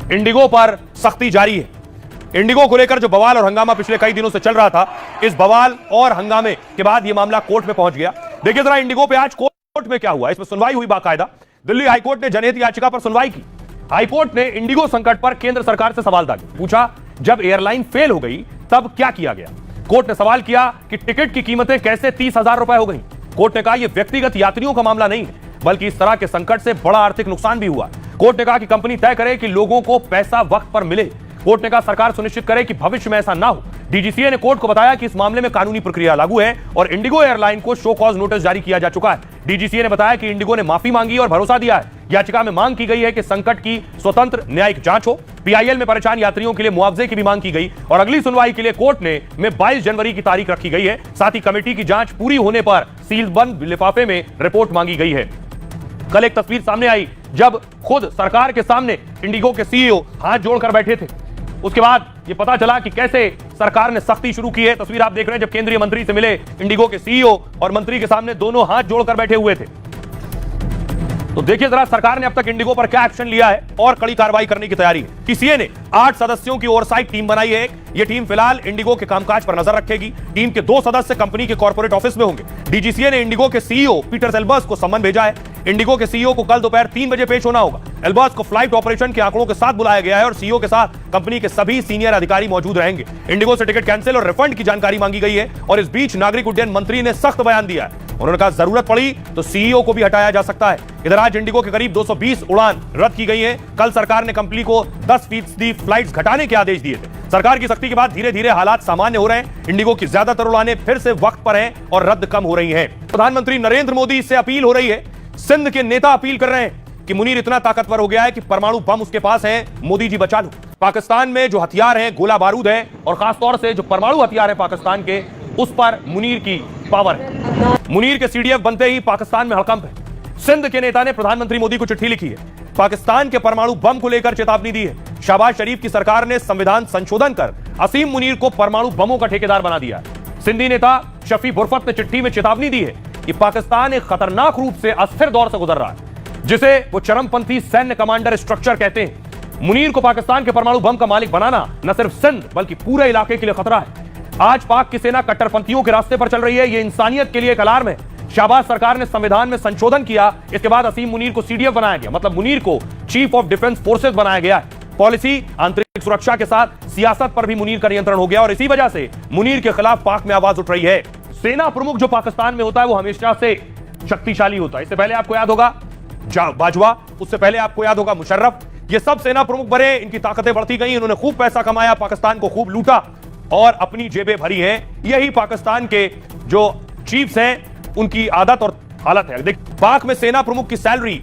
Indigo पर सख्ती जारी है। इंडिगो को लेकर जो बवाल और हंगामा पिछले कई दिनों से चल रहा था, इस बवाल और हंगामे के बाद यह मामला कोर्ट में पहुंच गया। देखिए जरा इंडिगो पे आज कोर्ट में क्या हुआ। इसमें सुनवाई हुई बाकायदा। दिल्ली हाईकोर्ट ने जनहित याचिका पर सुनवाई की। हाईकोर्ट ने इंडिगो संकट पर केंद्र सरकार से सवाल डाले। पूछा, जब एयरलाइन फेल हो गई तब क्या किया गया। कोर्ट ने सवाल किया कि टिकट की कीमतें कैसे 30,000 रुपए हो गई। कोर्ट ने कहा यह व्यक्तिगत यात्रियों का मामला नहीं है, बल्कि इस तरह के संकट से बड़ा आर्थिक नुकसान भी हुआ। कोर्ट ने कहा कि कंपनी तय करे कि लोगों को पैसा वक्त पर मिले। कोर्ट ने कहा सरकार सुनिश्चित करे कि भविष्य में ऐसा ना हो। डीजीसीए ने कोर्ट को बताया कि इस मामले में कानूनी प्रक्रिया लागू है और इंडिगो एयरलाइन को शो कॉज नोटिस जारी किया जा चुका है। डीजीसीए ने बताया कि इंडिगो ने माफी मांगी और भरोसा दिया है। याचिका में मांग की गई है कि संकट की स्वतंत्र न्यायिक जांच हो। पीआईएल में परेशान यात्रियों के लिए मुआवजे की भी मांग की गई और अगली सुनवाई के लिए कोर्ट में 22 जनवरी की तारीख रखी गई है। साथ ही कमेटी की जांच पूरी होने पर सीलबंद लिफाफे में रिपोर्ट मांगी गई है। कल एक तस्वीर सामने आई जब खुद सरकार के सामने इंडिगो के सीईओ हाथ जोड़कर बैठे थे। उसके बाद यह पता चला कि कैसे सरकार ने सख्ती शुरू की है। तस्वीर आप देख रहे हैं जब केंद्रीय मंत्री से मिले इंडिगो के सीईओ और मंत्री के सामने दोनों हाथ जोड़कर बैठे हुए थे। तो देखिए जरा सरकार ने अब तक इंडिगो पर क्या एक्शन लिया है और कड़ी कार्रवाई करने की तैयारी है। डीजीसीए ने 8 सदस्यों की ओवरसाइट टीम बनाई है। यह टीम फिलहाल इंडिगो के कामकाज पर नजर रखेगी। टीम के 2 सदस्य कंपनी के कॉर्पोरेट ऑफिस में होंगे। डीजीसीए ने इंडिगो के सीईओ पीटर एल्बर्स को सम्मन भेजा है। इंडिगो के सीईओ को कल दोपहर 3 बजे पेश होना होगा। एल्बर्स को फ्लाइट ऑपरेशन के आंकड़ों के साथ बुलाया गया है और सीईओ के साथ कंपनी के सभी सीनियर अधिकारी मौजूद रहेंगे। इंडिगो से टिकट कैंसिल और रिफंड की जानकारी मांगी गई है और इस बीच नागरिक उड्डयन मंत्री ने सख्त बयान दिया है। उन्होंने कहा जरूरत पड़ी तो सीईओ को भी हटाया जा सकता है। इधर आज इंडिगो के करीब 220 उड़ान रद्द की गई है। कल सरकार ने कंपनी को 10% फ्लाइट्स घटाने के आदेश दिए थे। सरकार की सख्ती के बाद धीरे धीरे हालात सामान्य हो रहे हैं। इंडिगो की ज्यादातर उड़ानें फिर से वक्त पर हैं और रद्द कम हो रही हैं। प्रधानमंत्री नरेंद्र मोदी से अपील हो रही है। सिंध के नेता अपील कर रहे हैं कि मुनीर इतना ताकतवर हो गया है कि परमाणु बम उसके पास है, मोदी जी बचा लो। पाकिस्तान में जो हथियार हैं, गोला बारूद है और खासतौर से जो परमाणु हथियार है पाकिस्तान के, उस पर मुनीर की पावर है। मुनीर के सीडीएफ बनते ही पाकिस्तान में हड़कंप है। सिंध के नेता ने प्रधानमंत्री मोदी को चिट्ठी लिखी है। पाकिस्तान के परमाणु बम को लेकर चेतावनी दी है। शहबाज शरीफ की सरकार ने संविधान संशोधन कर असीम मुनीर को परमाणु बमों का ठेकेदार बना दिया। सिंधी नेता शफी बुरफत ने चिट्ठी में चेतावनी दी है कि पाकिस्तान एक खतरनाक रूप से अस्थिर दौर से गुजर रहा है, जिसे वो चरमपंथी सैन्य कमांडर स्ट्रक्चर कहते हैं। मुनीर को पाकिस्तान के परमाणु बम का मालिक बनाना न सिर्फ सिंध बल्कि पूरे इलाके के लिए खतरा है। आज पाक की सेना कट्टरपंथियों के रास्ते पर चल रही है। यह इंसानियत के लिए एक अलार्म है। शहबाज सरकार ने संविधान में संशोधन किया। इसके बाद असीम मुनीर को सीडीएफ बनाया गया, मतलब मुनीर को चीफ ऑफ डिफेंस फोर्सेस बनाया गया है। पॉलिसी, आंतरिक सुरक्षा के साथ सियासत पर भी मुनीर का नियंत्रण हो गया और इसी वजह से मुनीर के खिलाफ पाक में आवाज उठ रही है। सेना प्रमुख जो पाकिस्तान में होता है वो हमेशा से शक्तिशाली होता है। इससे पहले आपको याद होगा बाजवा, उससे पहले आपको याद होगा मुशर्रफ। ये सब सेना प्रमुख बने, इनकी ताकतें बढ़ती गई, इन्होंने खूब पैसा कमाया, पाकिस्तान को खूब लूटा और अपनी जेबें भरी हैं। यही पाकिस्तान के जो चीफ्स हैं उनकी आदत और हालत है। देख, पाक में सेना प्रमुख की सैलरी